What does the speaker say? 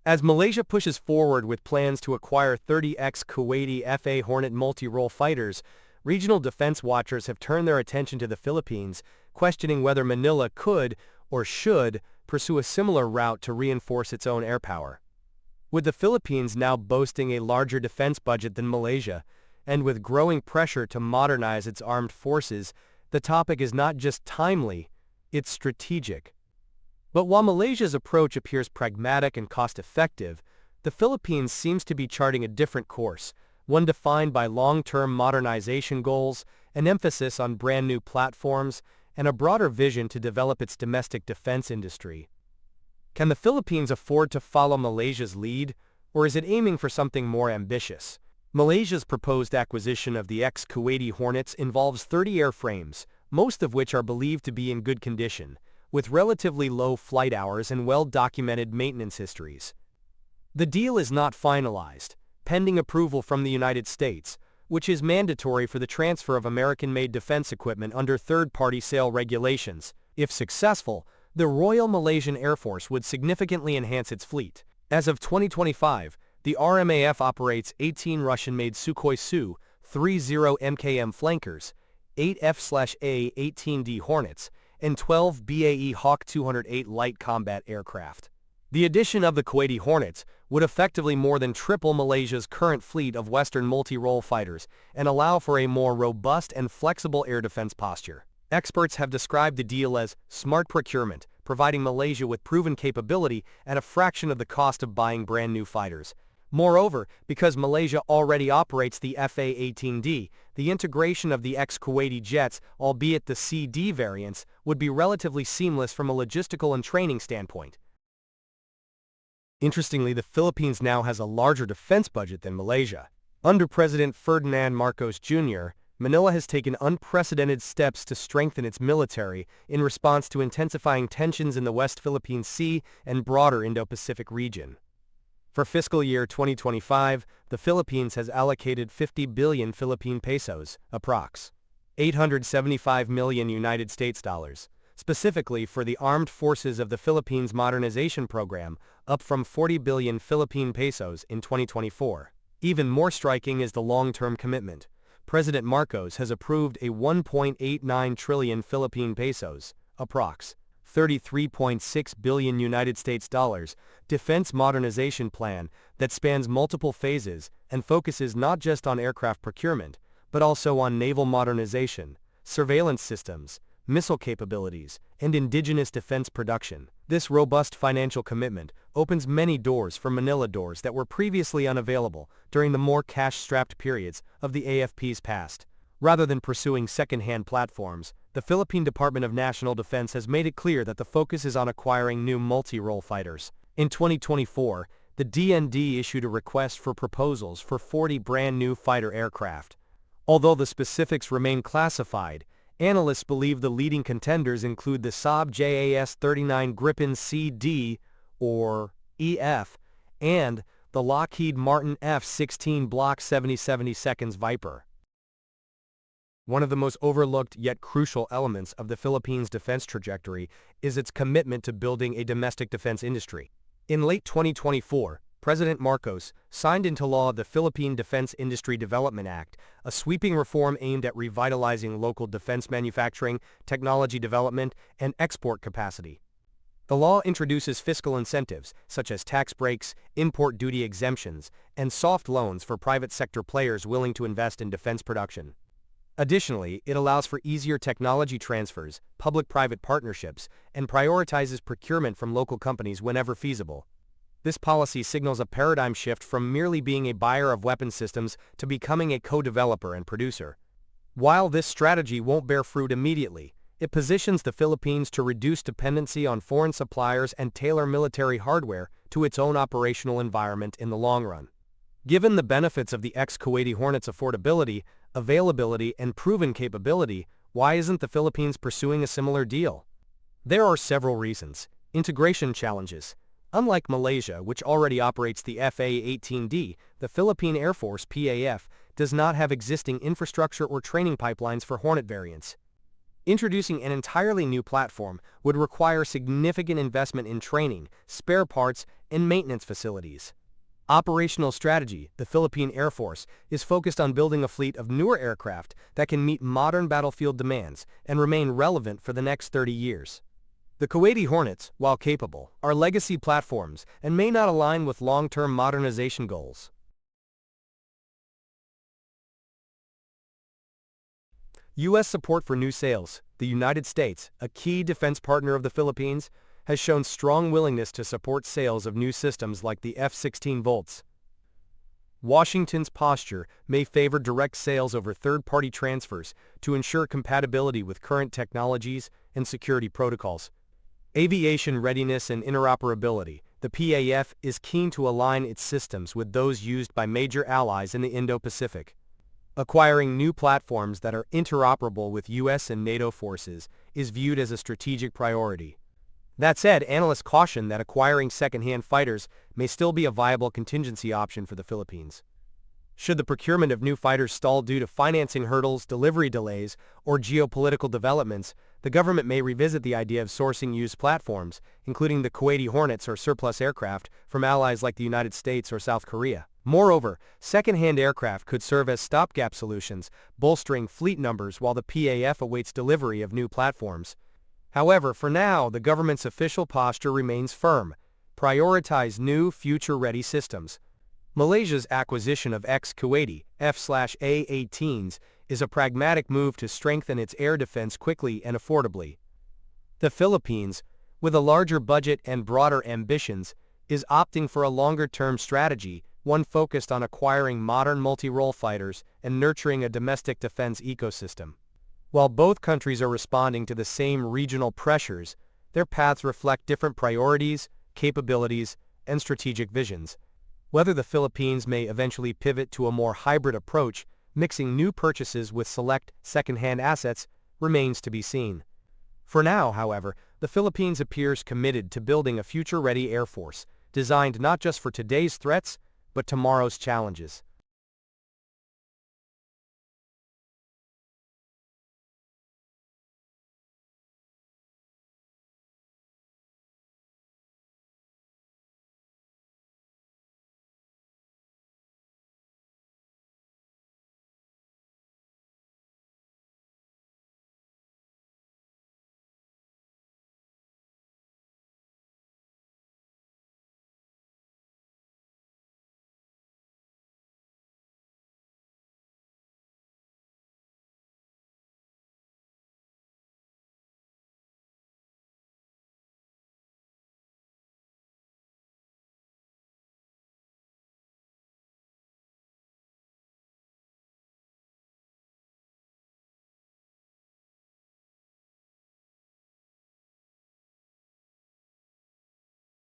As Malaysia pushes forward with plans to acquire 30 ex-Kuwaiti FA Hornet multi-role fighters, regional defense watchers have turned their attention to the Philippines, questioning whether Manila could, or should, pursue a similar route to reinforce its own air power. With the Philippines now boasting a larger defense budget than Malaysia, and with growing pressure to modernize its armed forces, the topic is not just timely, it's strategic. But while Malaysia's approach appears pragmatic and cost-effective, the Philippines seems to be charting a different course, one defined by long-term modernization goals, an emphasis on brand-new platforms, and a broader vision to develop its domestic defense industry. Can the Philippines afford to follow Malaysia's lead, or is it aiming for something more ambitious? Malaysia's proposed acquisition of the ex-Kuwaiti Hornets involves 30 airframes, most of which are believed to be in good condition, with relatively low flight hours and well-documented maintenance histories. The deal is not finalized, pending approval from the United States, which is mandatory for the transfer of American-made defense equipment under third-party sale regulations. If successful, the Royal Malaysian Air Force would significantly enhance its fleet. As of 2025, the RMAF operates 18 Russian-made Sukhoi Su-30 MKM flankers, 8 F/A-18D Hornets, and 12 BAE Hawk 208 light combat aircraft. The addition of the Kuwaiti Hornets would effectively more than triple Malaysia's current fleet of Western multi-role fighters and allow for a more robust and flexible air defense posture. Experts have described the deal as smart procurement, providing Malaysia with proven capability at a fraction of the cost of buying brand-new fighters. Moreover, because Malaysia already operates the FA-18D, the integration of the ex-Kuwaiti jets, albeit the CD variants, would be relatively seamless from a logistical and training standpoint. Interestingly, the Philippines now has a larger defense budget than Malaysia. Under President Ferdinand Marcos Jr., Manila has taken unprecedented steps to strengthen its military in response to intensifying tensions in the West Philippine Sea and broader Indo-Pacific region. For fiscal year 2025, the Philippines has allocated 50 billion Philippine pesos, approx. 875 million United States dollars, specifically for the Armed Forces of the Philippines Modernization Program, up from 40 billion Philippine pesos in 2024. Even more striking is the long-term commitment. President Marcos has approved a 1.89 trillion Philippine pesos, approx. 33.6 billion United States dollars, defense modernization plan that spans multiple phases and focuses not just on aircraft procurement, but also on naval modernization, surveillance systems, missile capabilities, and indigenous defense production. This robust financial commitment opens many doors for Manila doors that were previously unavailable during the more cash-strapped periods of the AFP's past. Rather than pursuing second-hand platforms, the Philippine Department of National Defense has made it clear that the focus is on acquiring new multi-role fighters. In 2024, the DND issued a request for proposals for 40 brand-new fighter aircraft. Although the specifics remain classified, analysts believe the leading contenders include the Saab JAS-39 Gripen CD, or EF, and the Lockheed Martin F-16 Block 70/72 Viper. One of the most overlooked yet crucial elements of the Philippines' defense trajectory is its commitment to building a domestic defense industry. In late 2024, President Marcos signed into law the Philippine Defense Industry Development Act, a sweeping reform aimed at revitalizing local defense manufacturing, technology development, and export capacity. The law introduces fiscal incentives, such as tax breaks, import duty exemptions, and soft loans for private sector players willing to invest in defense production. Additionally, it allows for easier technology transfers, public-private partnerships, and prioritizes procurement from local companies whenever feasible. This policy signals a paradigm shift from merely being a buyer of weapon systems to becoming a co-developer and producer. While this strategy won't bear fruit immediately, it positions the Philippines to reduce dependency on foreign suppliers and tailor military hardware to its own operational environment in the long run. Given the benefits of the ex-Kuwaiti Hornets' affordability, availability, and proven capability, why isn't the Philippines pursuing a similar deal? There are several reasons. Integration challenges. Unlike Malaysia, which already operates the FA-18D, the Philippine Air Force (PAF) does not have existing infrastructure or training pipelines for Hornet variants. Introducing an entirely new platform would require significant investment in training, spare parts, and maintenance facilities. Operational strategy: the Philippine Air Force is focused on building a fleet of newer aircraft that can meet modern battlefield demands and remain relevant for the next 30 years. The Kuwaiti Hornets, while capable, are legacy platforms and may not align with long-term modernization goals. U.S. support for new sales: the United States, a key defense partner of the Philippines, has shown strong willingness to support sales of new systems like the F-16 Volts. Washington's posture may favor direct sales over third-party transfers to ensure compatibility with current technologies and security protocols. Aviation readiness and interoperability: the PAF is keen to align its systems with those used by major allies in the Indo-Pacific. Acquiring new platforms that are interoperable with U.S. and NATO forces is viewed as a strategic priority. That said, analysts caution that acquiring second-hand fighters may still be a viable contingency option for the Philippines. Should the procurement of new fighters stall due to financing hurdles, delivery delays, or geopolitical developments, the government may revisit the idea of sourcing used platforms, including the Kuwaiti Hornets or surplus aircraft, from allies like the United States or South Korea. Moreover, second-hand aircraft could serve as stopgap solutions, bolstering fleet numbers while the PAF awaits delivery of new platforms. However, for now, the government's official posture remains firm: prioritize new, future-ready systems. Malaysia's acquisition of ex-Kuwaiti F/A-18s is a pragmatic move to strengthen its air defense quickly and affordably. The Philippines, with a larger budget and broader ambitions, is opting for a longer-term strategy, one focused on acquiring modern multi-role fighters and nurturing a domestic defense ecosystem. While both countries are responding to the same regional pressures, their paths reflect different priorities, capabilities, and strategic visions. Whether the Philippines may eventually pivot to a more hybrid approach, mixing new purchases with select second-hand assets, remains to be seen. For now, however, the Philippines appears committed to building a future-ready air force, designed not just for today's threats, but tomorrow's challenges.